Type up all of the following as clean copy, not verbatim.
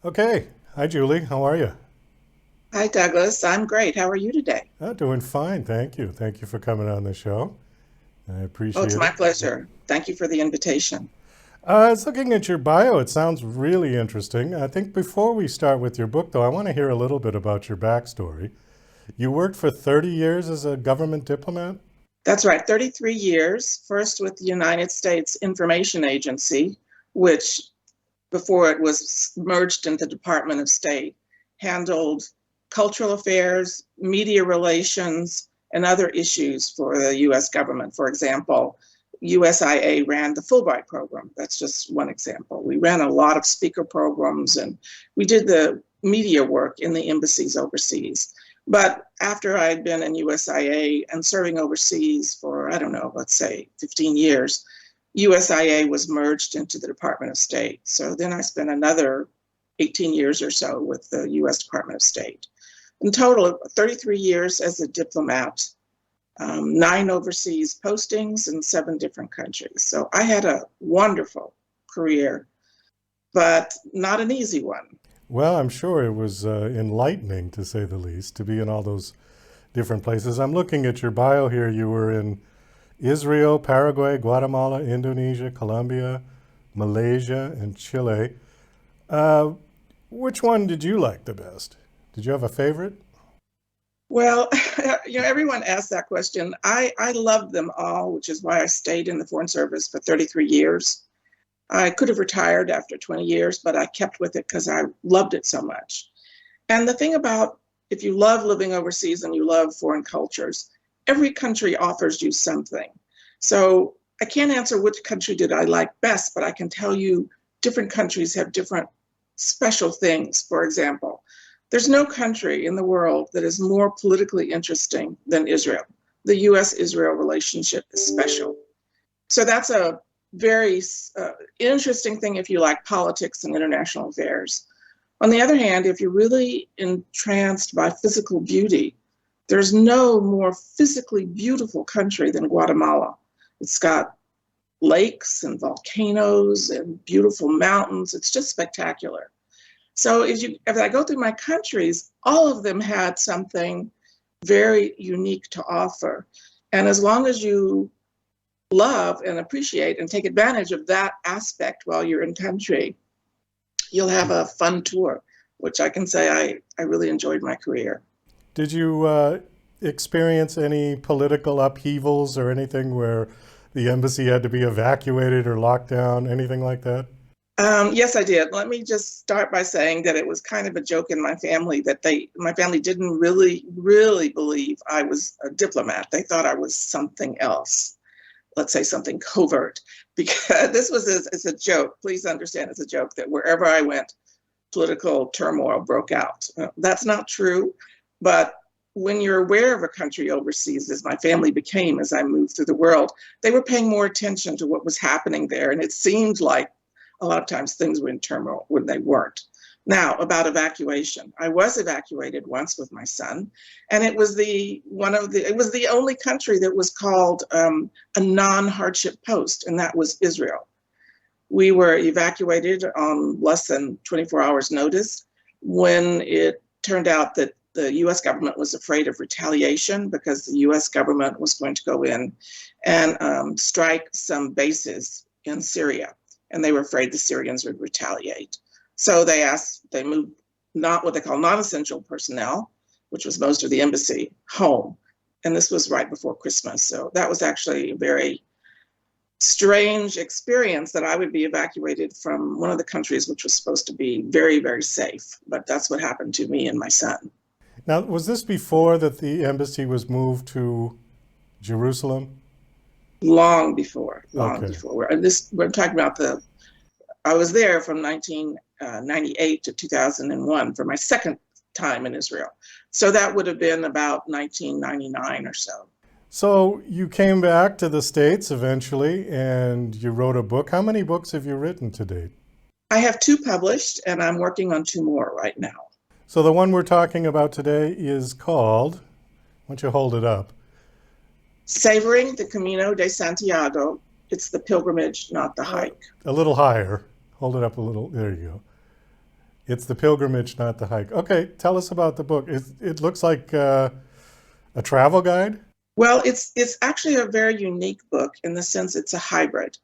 Okay. Hi, Julie. How are you? Hi, Douglas. I'm great. How are you today? Doing fine. Thank you. Thank you for coming on the show. I Oh, it's appreciate my it. pleasure. Thank you for the invitation. I was looking at your bio. It sounds really interesting. I think before we start with your book, though, I want to hear a little bit about your backstory. You worked for 30 years as a government diplomat? That's right, 33 years, first with the United States Information Agency, which before it was merged into the Department of State, handled cultural affairs, media relations, and other issues for the US government. For example, USIA ran the Fulbright program. That's just one example. We ran a lot of speaker programs and we did the media work in the embassies overseas. But after I'd been in USIA and serving overseas for, I don't know, let's say 15 years, USIA was merged into the Department of State. So then I spent another 18 years or so with the US Department of State. In total, 33 years as a diplomat, nine overseas postings in seven different countries. So I had a wonderful career, but not an easy one. Well, I'm sure it was enlightening, to say the least, to be in all those different places. I'm looking at your bio here. You were in Israel, Paraguay, Guatemala, Indonesia, Colombia, Malaysia, and Chile. Uh, which one did you like the best? Did you have a favorite? Well, everyone asks that question. I loved them all, which is why I stayed in the Foreign Service for 33 years. I could have retired after 20 years, but I kept with it because I loved it so much. And the thing about if you love living overseas and you love foreign cultures, every country offers you something. So I can't answer which country did I like best, but I can tell you different countries have different special things. For example, there's no country in the world that is more politically interesting than Israel. The US Israel relationship is special. So that's a very interesting thing if you like politics and international affairs. On the other hand, if you're really entranced by physical beauty, there's no more physically beautiful country than Guatemala. It's got lakes and volcanoes and beautiful mountains. It's just spectacular. So if I go through my countries, all of them had something very unique to offer. And as long as you love and appreciate and take advantage of that aspect while you're in country, you'll have a fun tour, which I can say I really enjoyed my career. Did you experience any political upheavals or anything where the embassy had to be evacuated or locked down, anything like that? Yes, I did. Let me just start by saying that it was kind of a joke in my family that my family didn't really believe I was a diplomat. They thought I was something else, let's say something covert, because this was as a joke. Please understand, it's a joke that wherever I went, political turmoil broke out. That's not true, but when you're aware of a country overseas, as my family became as I moved through the world, they were paying more attention to what was happening there. And it seemed like a lot of times things were in turmoil when they weren't. Now, about evacuation. I was evacuated once with my son, and it was the only country that was called a non-hardship post, and that was Israel. We were evacuated on less than 24 hours notice when it turned out that the US government was afraid of retaliation because the US government was going to go in and strike some bases in Syria. And they were afraid the Syrians would retaliate. So they moved not what they call non-essential personnel, which was most of the embassy, home. And this was right before Christmas. So that was actually a very strange experience that I would be evacuated from one of the countries which was supposed to be very, very safe. But that's what happened to me and my son. Now, was this before that the embassy was moved to Jerusalem? Long before, long Okay. before. We're talking about I was there from 1998 to 2001 for my second time in Israel. So that would have been about 1999 or so. So you came back to the States eventually and you wrote a book. How many books have you written to date? I have two published and I'm working on two more right now. So the one we're talking about today is called, why don't you hold it up? Savoring the Camino de Santiago. It's the pilgrimage, not the Uh, hike. a little higher. Hold it up a little. There you go. It's the pilgrimage, not the hike. Okay, tell us about the book. It looks like a travel guide. Well, it's actually a very unique book in the sense it's a hybrid.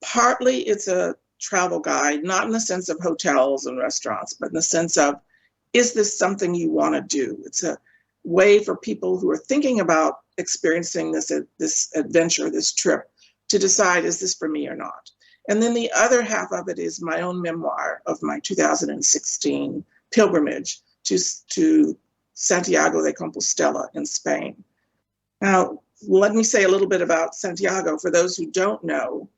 Partly it's a travel guide, not in the sense of hotels and restaurants, but in the sense of, is this something you want to do? It's a way for people who are thinking about experiencing this adventure, this trip, to decide, is this for me or not? And then the other half of it is my own memoir of my 2016 pilgrimage to Santiago de Compostela in Spain. Now, let me say a little bit about Santiago. For those who don't know,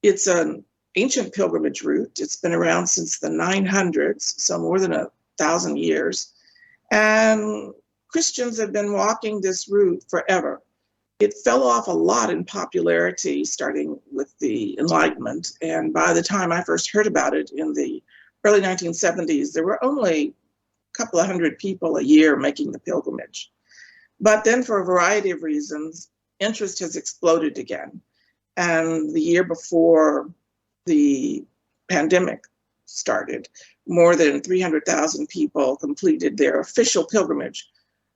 it's an ancient pilgrimage route. It's been around since the 900s, so more than 1,000 years. And Christians have been walking this route forever. It fell off a lot in popularity starting with the Enlightenment. And by the time I first heard about it in the early 1970s, there were only a couple of hundred people a year making the pilgrimage. But then, for a variety of reasons, interest has exploded again. And the year before the pandemic started, more than 300,000 people completed their official pilgrimage.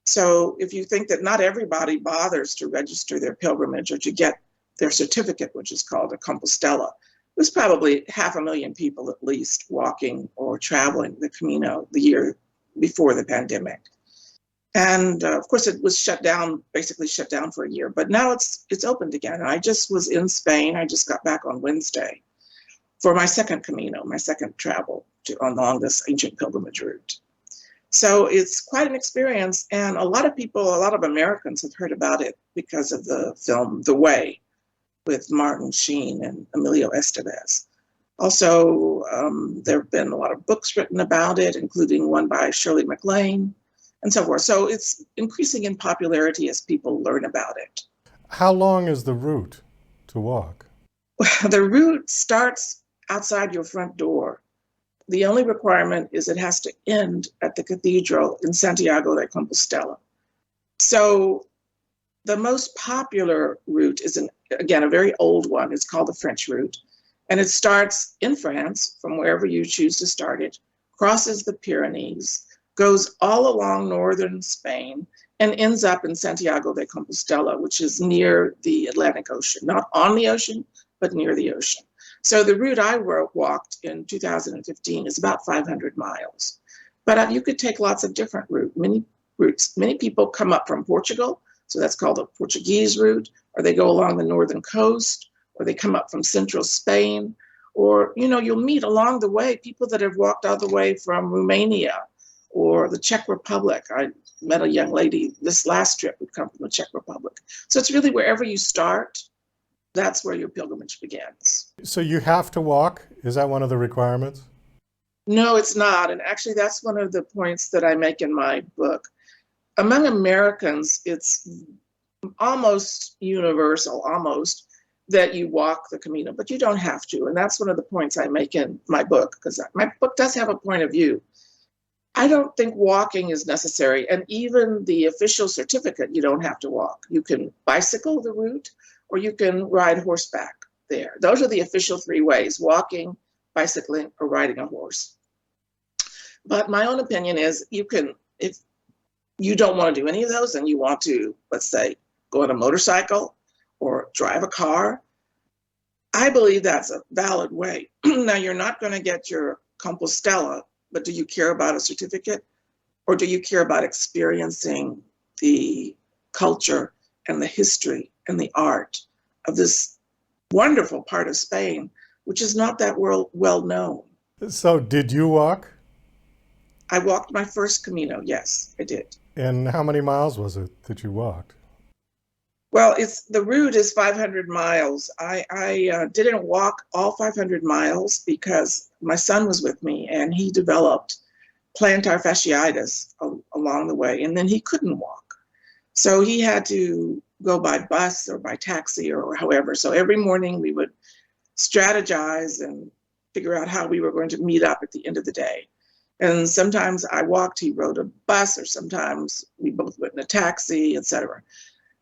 So if you think that not everybody bothers to register their pilgrimage or to get their certificate, which is called a Compostela, there's probably 500,000 people at least walking or traveling the Camino the year before the pandemic. And of course, it was shut down, basically shut down for a year, but now it's opened again. And I just was in Spain. I just got back on Wednesday for my second Camino, my second travel along this ancient pilgrimage route. So it's quite an experience. And a lot of people, a lot of Americans have heard about it because of the film The Way with Martin Sheen and Emilio Estevez. Also, there have been a lot of books written about it, including one by Shirley MacLaine, and so forth. So it's increasing in popularity as people learn about it. How long is the route to walk? The route starts outside your front door. The only requirement is it has to end at the cathedral in Santiago de Compostela. So the most popular route is, again, a very old one. It's called the French route. And it starts in France, from wherever you choose to start it, crosses the Pyrenees, goes all along northern Spain, and ends up in Santiago de Compostela, which is near the Atlantic Ocean, not on the ocean, but near the ocean. So the route I walked in 2015 is about 500 miles. But you could take lots of different routes. Many people come up from Portugal, so that's called the Portuguese route, or they go along the northern coast, or they come up from central Spain, or, you'll meet along the way people that have walked all the way from Romania or the Czech Republic. I met a young lady this last trip who'd come from the Czech Republic. So it's really wherever you start, that's where your pilgrimage begins. So you have to walk? Is that one of the requirements? No, it's not. And actually, that's one of the points that I make in my book. Among Americans, it's almost universal, that you walk the Camino, but you don't have to. And that's one of the points I make in my book, because my book does have a point of view. I don't think walking is necessary. And even the official certificate, you don't have to walk. You can bicycle the route, or you can ride horseback there. Those are the official three ways: walking, bicycling, or riding a horse. But my own opinion is, if you don't want to do any of those and you want to, let's say, go on a motorcycle or drive a car, I believe that's a valid way. Now, you're not going to get your Compostela, but do you care about a certificate? Or do you care about experiencing the culture and the history and the art of this wonderful part of Spain, which is not that well known? So did you walk? I walked my first Camino, yes, I did. And how many miles was it that you walked? Well, the route is 500 miles. I didn't walk all 500 miles because my son was with me and he developed plantar fasciitis along the way, and then he couldn't walk. So he had to go by bus or by taxi or however. So every morning we would strategize and figure out how we were going to meet up at the end of the day. And sometimes I walked, he rode a bus, or sometimes we both went in a taxi, etc.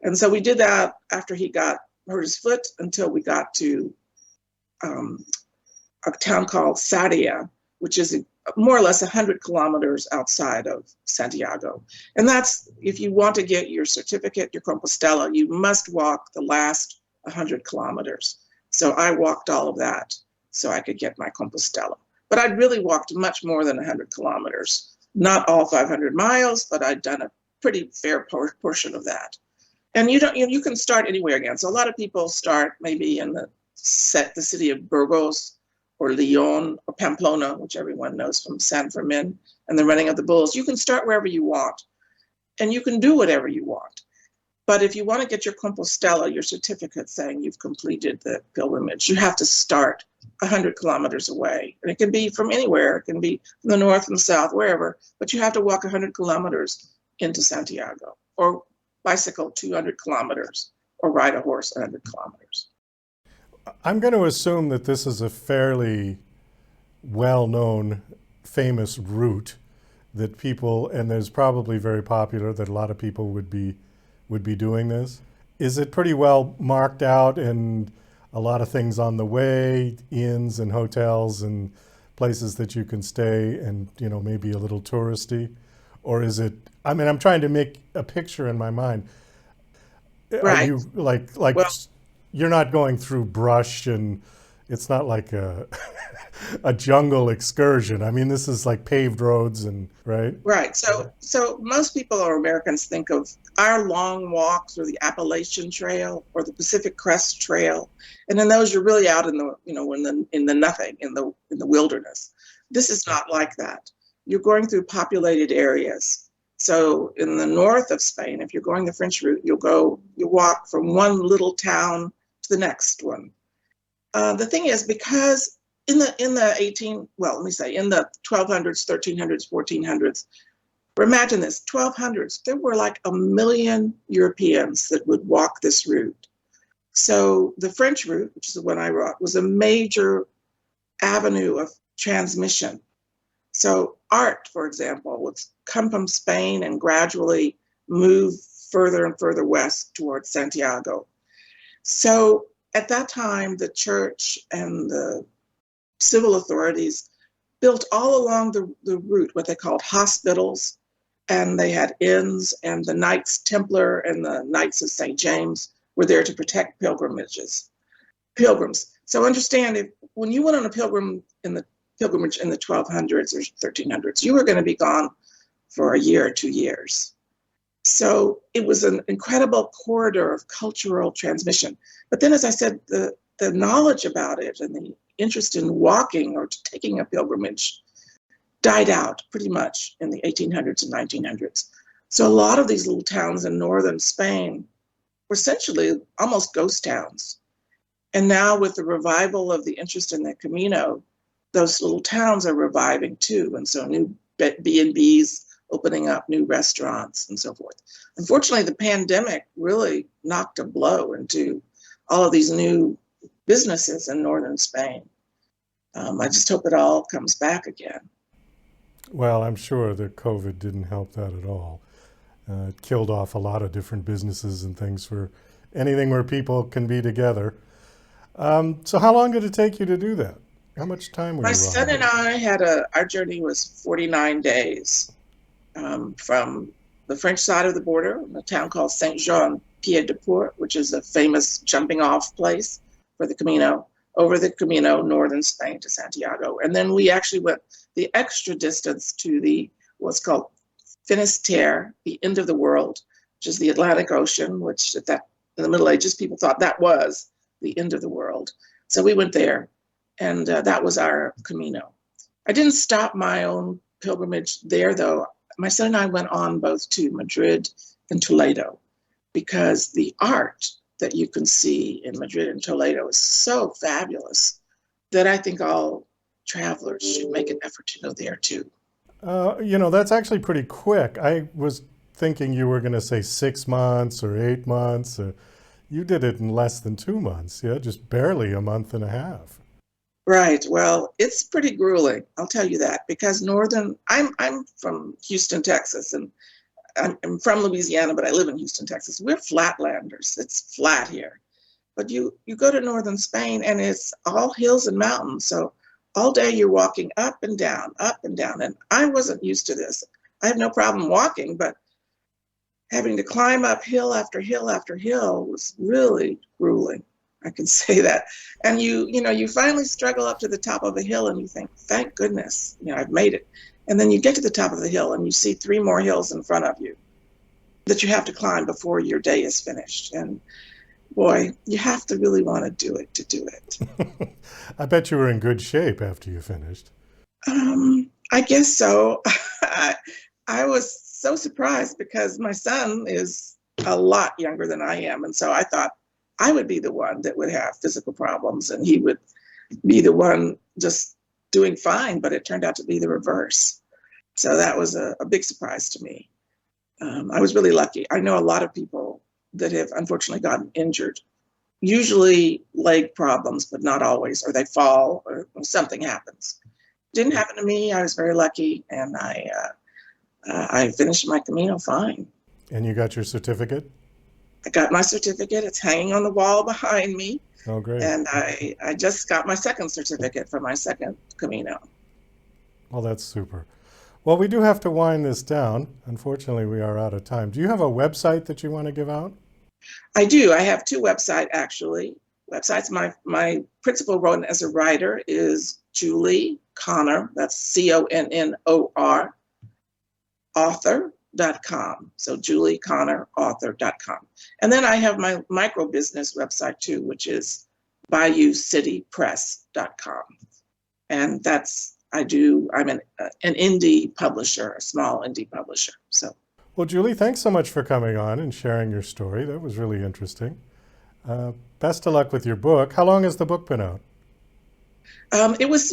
And so we did that after he hurt his foot until we got to a town called Sarria, which is more or less 100 kilometers outside of Santiago. And that's, if you want to get your certificate, your Compostela, you must walk the last 100 kilometers. So I walked all of that so I could get my Compostela. But I'd really walked much more than 100 kilometers. Not all 500 miles, but I'd done a pretty fair portion of that. And you can start anywhere again. So a lot of people start maybe in the city of Burgos or Leon or Pamplona, which everyone knows from San Fermin and the running of the bulls. You can start wherever you want, and you can do whatever you want. But if you want to get your Compostela, your certificate saying you've completed the pilgrimage, you have to start 100 kilometers away. And it can be from anywhere. It can be from the north and the south, wherever. But you have to walk 100 kilometers into Santiago, or bicycle 200 kilometers, or ride a horse 100 kilometers. I'm going to assume that this is a fairly well-known, famous route that people, and there's probably very popular, that a lot of people would be doing this. Is it pretty well marked out and a lot of things on the way, inns and hotels and places that you can stay and, maybe a little touristy? Or is it, I'm trying to make a picture in my mind. Right. Are you well, you're not going through brush, and it's not like a jungle excursion. This is like paved roads, and right? Right. So most people or Americans think of our long walks or the Appalachian Trail or the Pacific Crest Trail, and then those you're really out in the in the nothing, in the wilderness. This is not like that. You're going through populated areas. So in the north of Spain, if you're going the French route, you walk from one little town to the next one. The thing is, because in the 1200s, 1300s, 1400s, imagine this, 1200s, there were like 1 million Europeans that would walk this route. So the French route, which is the one I wrote, was a major avenue of transmission. So art, for example, would come from Spain and gradually move further and further west towards Santiago. So at that time, the church and the civil authorities built all along the route what they called hospitals, and they had inns, and the Knights Templar and the Knights of St. James were there to protect pilgrims. So understand, when you went on a pilgrimage in the 1200s or 1300s, you were going to be gone for a year or 2 years. So it was an incredible corridor of cultural transmission. But then, as I said, the knowledge about it and the interest in walking or taking a pilgrimage died out pretty much in the 1800s and 1900s. So a lot of these little towns in northern Spain were essentially almost ghost towns. And now with the revival of the interest in the Camino, those little towns are reviving too. And so new B&Bs opening up, new restaurants and so forth. Unfortunately, the pandemic really knocked a blow into all of these new businesses in northern Spain. I just hope it all comes back again. Well, I'm sure that COVID didn't help that at all. It killed off a lot of different businesses and things for anything where people can be together. So how long did it take you to do that? How much time were you on? My son and I our journey was 49 days from the French side of the border, in a town called Saint-Jean-Pied-de-Port, which is a famous jumping off place for the Camino, over the Camino, northern Spain to Santiago. And then we actually went the extra distance to what's called Finisterre, the end of the world, which is the Atlantic Ocean, which in the Middle Ages, people thought that was the end of the world. So we went there, and that was our Camino. I didn't stop my own pilgrimage there, though. My son and I went on both to Madrid and Toledo, because the art that you can see in Madrid and Toledo is so fabulous that I think all travelers should make an effort to go there too. That's actually pretty quick. I was thinking you were going to say 6 months or 8 months. You did it in less than 2 months, yeah, just barely a month and a half. Right. Well, it's pretty grueling, I'll tell you that, because I'm from Houston, Texas, and I'm from Louisiana, but I live in Houston, Texas. We're flatlanders. It's flat here. But you go to northern Spain, and it's all hills and mountains. So all day you're walking up and down, up and down. And I wasn't used to this. I have no problem walking, but having to climb up hill after hill after hill was really grueling. I can say that. And you finally struggle up to the top of a hill and you think, thank goodness, I've made it. And then you get to the top of the hill and you see 3 more hills in front of you that you have to climb before your day is finished. And boy, you have to really want to do it to do it. I bet you were in good shape after you finished. I guess so. I was so surprised because my son is a lot younger than I am. And so I thought I would be the one that would have physical problems and he would be the one just doing fine. But it turned out to be the reverse. So that was a big surprise to me. I was really lucky. I know a lot of people that have unfortunately gotten injured, usually leg problems, but not always, or they fall or something happens. Didn't happen to me. I was very lucky, and I finished my Camino fine. And you got your certificate? I got my certificate. It's hanging on the wall behind me. Oh, great. And I just got my second certificate for my second Camino. Well, that's super. Well, we do have to wind this down. Unfortunately, we are out of time. Do you have a website that you want to give out? I do. I have 2 websites, actually. Websites. My principal role as a writer is Julie Connor, that's CONNOR, author.com. So julieconnorauthor.com. And then I have my micro business website too, which is BayouCityPress.com. And I'm an indie publisher, a small indie publisher. So. Well, Julie, thanks so much for coming on and sharing your story. That was really interesting. Best of luck with your book. How long has the book been out? It was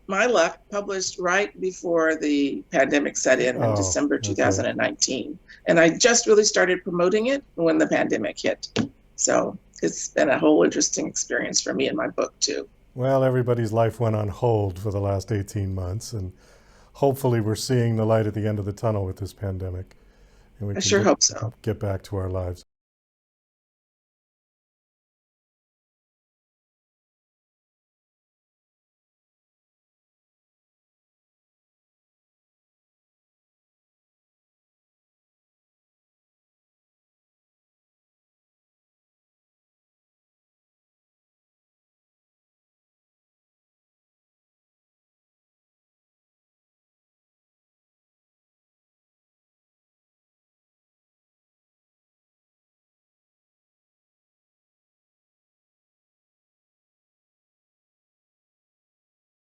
my luck, published right before the pandemic set in December 2019. Okay. And I just really started promoting it when the pandemic hit. So it's been a whole interesting experience for me and my book too. Well, everybody's life went on hold for the last 18 months, and hopefully we're seeing the light at the end of the tunnel with this pandemic. And we I sure hope so. Get back to our lives.